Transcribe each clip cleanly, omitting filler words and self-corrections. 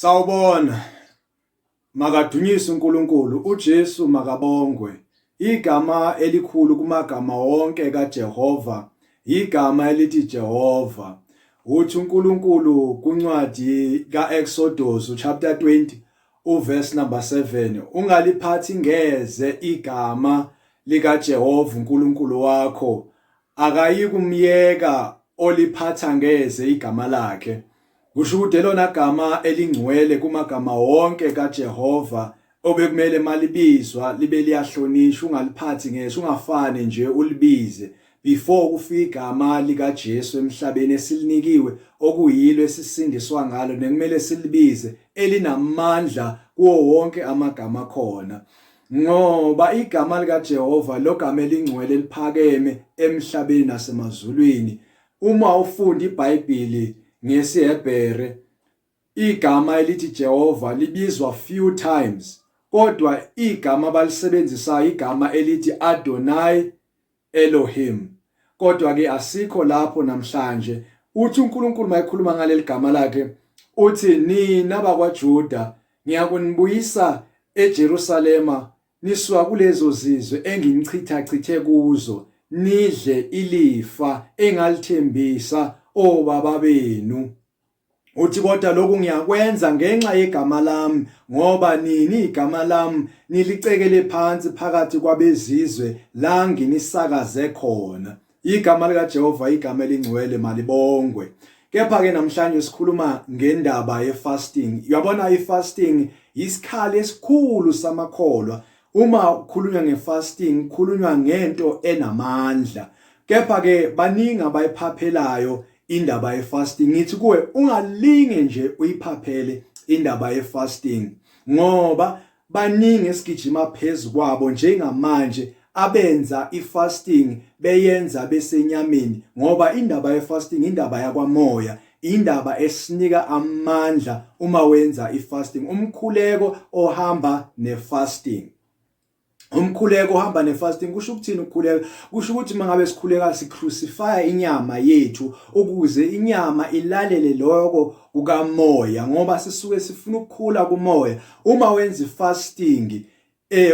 Sawubona, makadunyiswe uNkulunkulu, uJesu makabongwe. Igama elikhulu kumagama wonke kaJehova, igama elithi Jehova. Uthi uNkulunkulu kuncwadi kaExodus chapter 20 uverse number 7, ungaliphathi ngeze igama likaJehova uNkulunkulu wakho, akayikumyeka oliphatha ngeze igama lakhe. Kusho ukuthi lona gama elingcwele kumagama wonke kaJehova obekumele malibizwa libe liyahlonishwa, ungaliphathi ngesho, ungafane nje ulibize before kufika igama likaJesu emhlabeni esilinikiwe okuyilo esisindiswa ngalo nekumele silibize elinamandla kuwo wonke amagama khona. Ngoba igama likaJehova logama elingcwele liphakeme emhlabeni nasemazulwini. Uma ufunda iBhayibheli ngesiHebhere, igama elithi Jehova libizwa few times, kodwa igama abalisebenzisayo igama elithi Adonai Elohim. Kodwa ke asikho lapho namhlanje. Uthi uNkulunkulu mayekhuluma ngaleli gama lakhe, uthi nina bakwaJuda ngiyakunibuyisa eJerusalema nisuka kulezo zizwe enginichitha kuzo, nidle ilifa engalithembisa obaba benu. Uthi kodwa lokhu ngiyakwenza ngenxa yegama lami, ngoba nini igama lami nilicekele phansi phakathi kwabezizwe la nginisakaze khona. Igama likaJehova igama elingcwele malibongwe. Kepha ke namhlanje sikhuluma ngendaba ye-fasting. Uyabona, i-fasting isikhali esikhulu samakholwa. Uma kukhulunywa nge-fasting kukhulunywa ngento enamandla. Kepha ke baningi abayiphaphelayo indaba ye-fasting. Ngithi kuwe ungalinge nje uyiphaphele indaba ye-fasting, ngoba baningi esigijima phezulu kwabo njengamanje abenza i-fasting beyenza besenyameni, ngoba indaba ye-fasting indaba yakwamoya, indaba esinika amandla uma wenza i-fasting. Umkhuleko ohamba ne-fasting. Umkhuleko ohamba ne-fasting kusho ukuthini ukukhuleka? Kusho ukuthi mangabe sikhuleka sicrucify inyama yethu ukuze inyama ilalele lokho kukamoya, ngoba sisuke sifuna ukukhula kumoya. Uma wenza i-fasting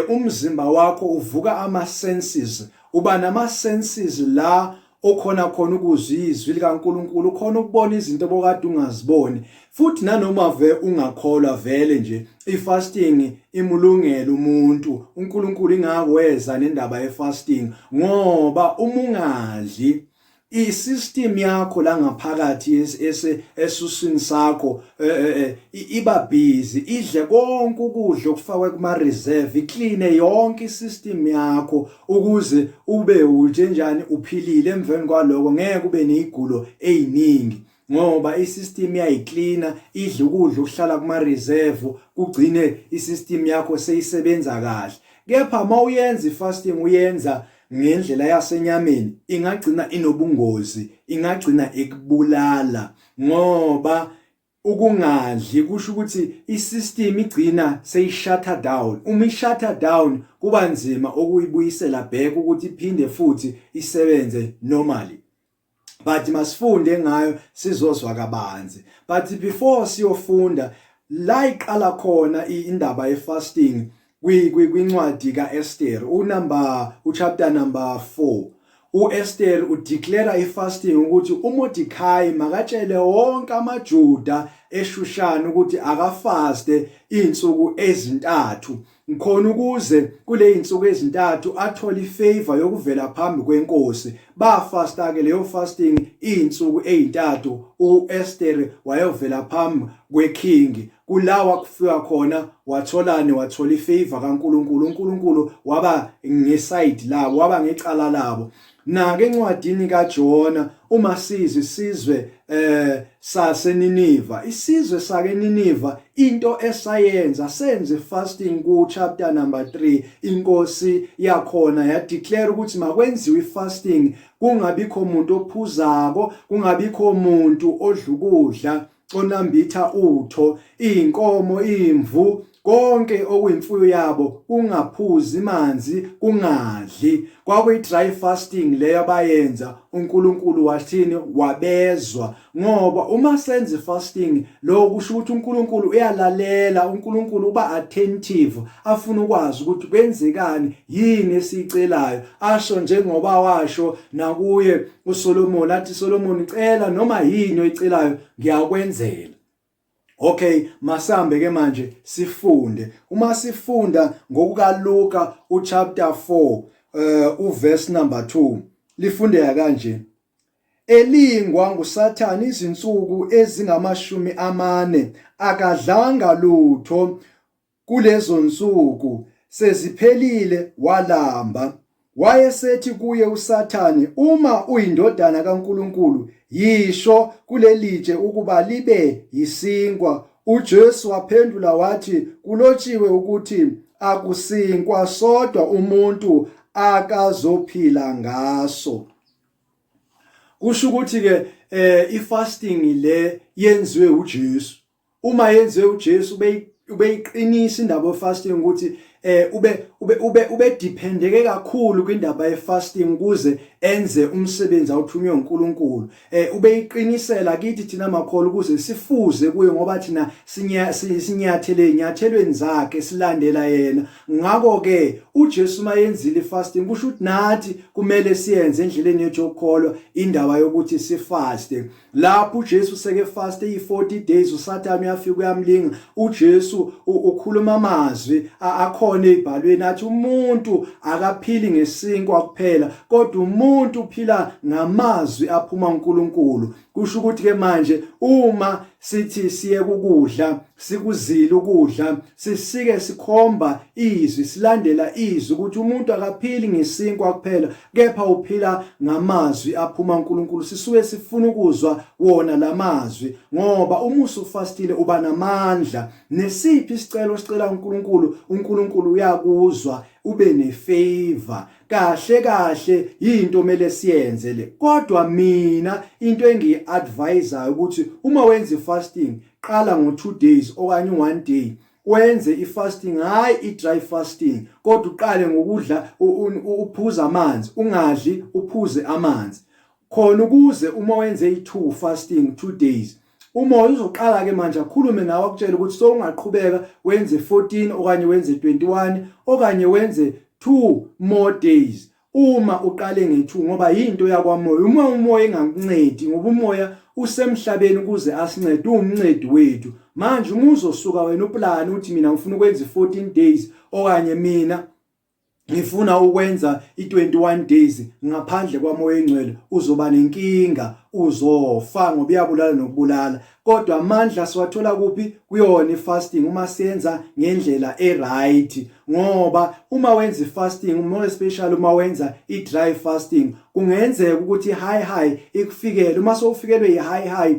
umzimba wakho uvuka ama-senses, uba nama-senses la okhona khona ukuzwa izwi likaNkulunkulu, khona ukubona izinto obokade ungaziboni. Futhi nanoma ungakholwa vele nje i-fasting imulungela umuntu. uNkulunkulu ingakwenza nendaba ye-fasting, ngoba uma ungadli i-system yakho la ngaphakathi esuswini sakho iba busy, idle konke ukudla okufakwe kuma-reserve, ikline yonke i-system yakho ukuze ube unjenjani uphilile. Emveni kwaloko ngeke ube nezigulo eziningi, ngoba i-system yayiklina, idle ukudla okuhlala kuma-reserve, kugcine i-system yakho seyisebenza kahle. Kepha uma uyenza i-fasting uyenza ngendlela yasenyameni, ingagcina inobungozi, ingagcina ikubulala, ngoba ukungadli kusho ukuthi i-system igcina seyishutha down. Uma ishutha down kuba nzima ukuyibuyisela back ukuthi iphinde futhi isebenze normally. But masifunde ngayo sizozwa kabanzi. But before siyofunda la iqala khona indaba ye-fasting kwincwadi kaEsther chapter number 4, uEsther udeclare i-fasting ukuthi uMordekhai makatshele wonke amaJuda eShushani ukuthi akafaste insuku ezintathu, khona ukuze kule insuku ezintathu athole ifavor yokuvela phambi kwenkosi. Bafasta ke leyo fasting insuku ezintathu, uEsther wayovela phambi kweking. Kulawa kufika khona wathola ifavor kaNkulunkulu. uNkulunkulu waba ngeside labo, waba ngecala labo. Na ke encwadini kaJona uma sizwe saseNiniva, isizwe sakeNiniva into esayenza senze fasting ku chapter number 3, inkosi yakhona ya declare ukuthi makwenziwe ifasting, kungabikho umuntu ophuzako, kungabikho umuntu odla ukudla onambitha utho, inkomo, imvu, konke okuyimfuyo yabo kungaphuzi manzi kungadli. Kwakuyi-dry fasting leyo abayenza, uNkulunkulu wathini? Wabezwa. Ngoba uma senza fasting lo kusho ukuthi uNkulunkulu uyalalela, uNkulunkulu uba attentive, afuna ukwazi ukuthi kwenzekani, yini esicelayo. Asho njengoba washo nakuye uSolomon, athi Solomon, cela noma yini oyicelayo ngiyakwenzela. Okay, masambe ke manje sifunde. Uma sifunda ngokukaLuka uchapter 4 uverse number 2, lifundeka kanje: elingwa nguSathane izinsuku ezingama40, akadlanga lutho kulezo nsuku, seziphelile walamba. Wayesethi kuye uSathane, uma uyindodana kaNkulunkulu, yisho kulelitshe ukuba libe yisinkwa. UJesu waphendula wathi, kulotshiwe ukuthi akusinkwa sodwa umuntu akazophila ngaso. Kusho ukuthi ke ifasting le yenziwe uJesu. Uma yenziwe uJesu ubeyiqinisa indaba yefasting ukuthi ube dependeke kakhulu kwindaba yefasting ukuze enze umsebenzi awuthunywe uNkulunkulu. Ubeyiqinisela kithi thina makholwa ukuze sifuze kuye, ngoba thina sinyathele inyathelweni zakhe, silandela yena. Ngakho ke uJesu mayenzile ifasting kusho ukuthi nathi kumele siyenze endleleni yethu yokukholwa indaba yokuthi sifaste. Lapho uJesu seke faste i40 days, uSathane uyafika uyamlinga. uJesu ukhuluma amazwi akhona ezibhalweni athi umuntu akaphili ngesinkwa kuphela, kodwa umuntu uphila ngamazwi aphuma kuNkulunkulu. Kusho ukuthi ke manje uma sithi siye ukudla, sikuzile ukudla, sisike sikhomba izwi, silandela izwi ukuthi umuntu akaphili ngesinkwa kuphela, kepha uphila ngamazwi aphuma kuNkulunkulu. Sisuke sifuna ukuzwa wona lamazwi, ngoba uma usufastile uba namandla. Nesiphi isicelo sicela uNkulunkulu, uNkulunkulu uyakuzwa, ube nefavor. Kahle into mele siyenze le. Kodwa mina into engiadvisayo ukuthi uma wenza fasting, qala ngo2 days okanye 1 day. Wenze ifasting, hayi i-dry fasting, kodwa uqale ngokudla, uphuza amanzi, ungadli uphuze amanzi. Khona ukuze uma wenze i2 fasting 2 days, umoya uzoqala ke manje akhulume nawe akutshela ukuthi so ungaqhubeka wenze 14 okanye wenze 21 okanye wenze 2 more days. Uma uqale nge2, ngoba yinto yakwamoya. Uma umoya engakuncedi, ngoba umoya usemhlabeni ukuze asincede, umncedi wethu. Manje uma uzosuka wena uplan uthi mina ngifuna ukwenza 14 days okanye mina ngifuna ukwenza i21 days ngaphandle kwamoya engcwele, uzoba nenkinga, uzofa ngoba uyabulala nokubulala. Kodwa amandla siwathola kuphi? Kuyona ifasting, uma siyenza ngendlela eright. Ngoba uma wenza ifasting, more especially uma wenza i-dry fasting, kungenzeka ukuthi high ikufikele. Uma sowufikelwe i-high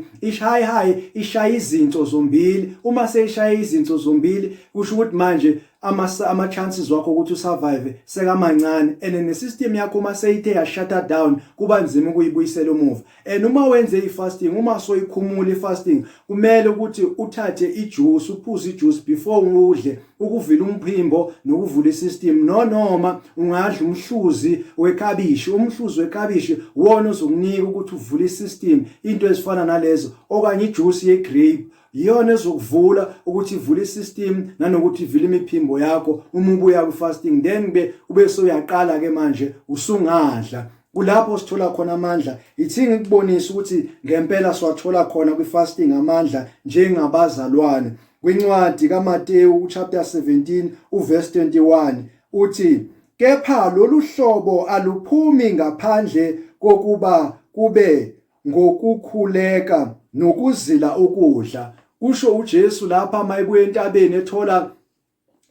ishaya izinto zombili. Uma seyishaya izinto zombili, kusho ukuthi manje ama chances wakho ukuthi usurvive sekamancane, and nesystem yakho uma seyithe yashut down kuba nzima ukuyibuyisela emuva. And uma wenze ifasting, uma soyikhumula ifasting, kumele ukuthi uthathe ijuice, uphuze ijuice before udle, ukuvila umphimbo nokuvula isystem. Noma ungadla umhluzi wekabishi. Umhluzi wekabishi wona ozokunika ukuthi uvule isystem, into ezifana nalezo, okanye ijuice yegrape yona ezokuvula ukuthi ivule isystem nanokuthi ivile imiphimbo yakho uma ubuya ku-fasting. Then ube soyaqala ke manje usungadla. Kulapho sithola khona amandla. Ithi ngikubonisa ukuthi ngempela siwathola khona kwi-fasting amandla njengabazalwane. Kwincwadi kaMateyu chapter 17 uverse 21 uthi, kepha lolu hlobo aluphumi ngaphandle kokuba kube ngokukhuleka nokuzila ukudla. Kusho uJesu lapha mayibuye entabeni ethola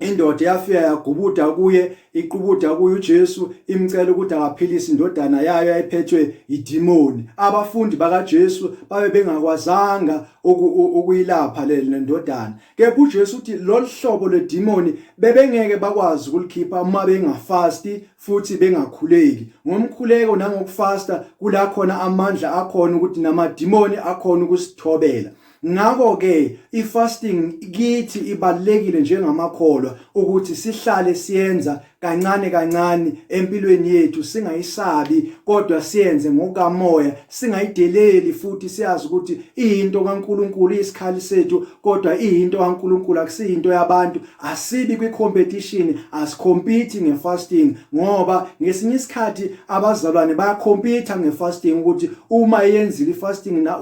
indoda yafika yagubuda kuye, iqubuda kuye uJesu imcela ukuthi akaphilise indodana yayo ayiphethwe idemoni. Abafundi bakaJesu babe bengakwazanga ukuyilapha le ndodana. Kepha uJesu uthi lolu hlobo ledemoni bebengeke bakwazi ukulikhipha uma bengafasti futhi bengakhuleki. Ngomkhuleko nangokufasta kula khona amandla akhona ukuthi namademoni akhona ukusithobela. ngakho ke ifasting kithi ibalekile njengamakholwa ukuthi sihlale siyenza kancane kancane empilweni yethu, singayisabi kodwa siyenze ngokamoya, singayideleli futhi siyazi ukuthi into kaNkuluNkulu isikhali sethu kodwa into kaNkuluNkulu akusiyinto yabantu. Asibi kwi-competition, asikompete nge-fasting ngoba ngesinye isikhathi abazalwane bayakompita nge-fasting ukuthi uma yenzile i-fasting na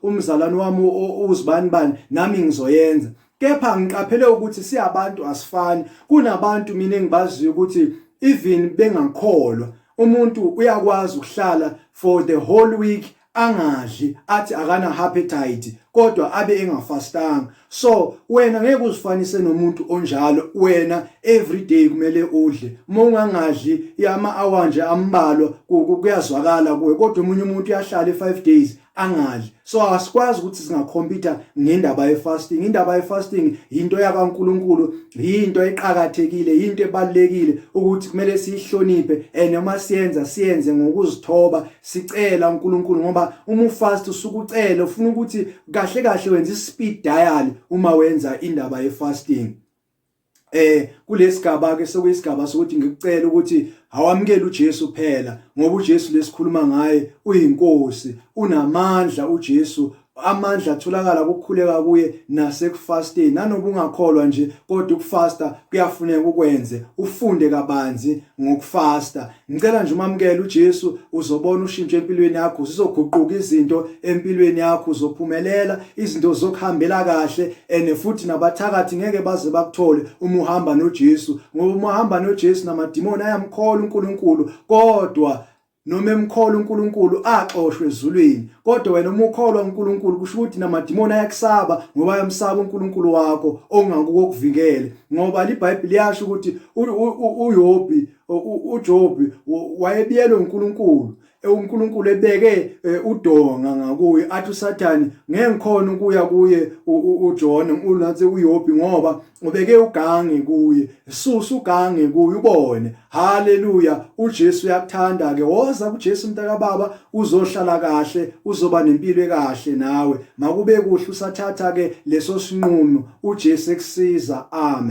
umzalwane wami uzibani nami ngizoyenza. Kepha ngiqaphele ukuthi siyabantu asifani. Kunabantu mina engibaziyo ukuthi even bengakholwa umuntu uyakwazi ukuhlala for the whole week angadli, athi akana appetite kodwa abe engafastanga. So wena ngeke uzifanise nomuntu onjalo. Wena everyday kumele udle, uma ungangadli ama-hour nje ambalwa kuyazwakala kuwe, kodwa umunye umuntu uyahlala 5 days angadli. So asikwazi ukuthi singakhompita ngendaba ye-fasting. Indaba ye-fasting into yakaNkuluNkulu, into eqhakathekile, into ebalekile ukuthi kumele siyihloniphe, noma siyenze ngokuzithoba, sicela uNkuluNkulu ngoba uma ufast usuke ucela, ufuna ukuthi kahle kahle wenza i-speed dial uma wenza indaba ye-fasting. Kulesigaba ke sokuyisigaba sokuthi ngikucela ukuthi awamukele uJesu phela ngoba uJesu lesikhuluma ngaye uyinkosi, unamandla uJesu. Amandla atholakala ukukhuleka kuye nasekufasteni. Nanoba ungakholwa nje kodwa ukufasta kuyafuneka ukwenze, ufunde kabanzi ngokufasta. Ngicela nje umamukele uJesu, uzobona ushintsho empilweni yakho, zizoguquka izinto empilweni yakho, uzophumelela, izinto zokuhambela kahle futhi nabathakathi ngeke baze bakuthole uma uhamba noJesu. Ngoba uma uhamba noJesu namadimoni ayamkholwa uNkulunkulu, kodwa noma emkholwa uNkulunkulu axoshwe ezulwini. Kodwa wena uma ukholwa uNkulunkulu kusho ukuthi namadimoni ayakusaba ngoba ayamsaba uNkulunkulu wakho ongakuko kuvikele. Ngoba iBhayibheli liyasho ukuthi uJobi wayebiyelwe uNkulunkulu, uNkulunkulu ebeke udonga ngakuye, athi uSathane ngeke ngikhona ukuya kuye uJona unathi uYobi ngoba ubeke ugange kuye. Susa ugange kuye ubone. Haleluya. uJesu uyakuthanda ke, woza kuJesu mntaka baba uzohlala kahle, uzoba nempilo ekahle nawe. Makube kuhle usathatha ke leso sinqumo, uJesu ekusiza. Amen.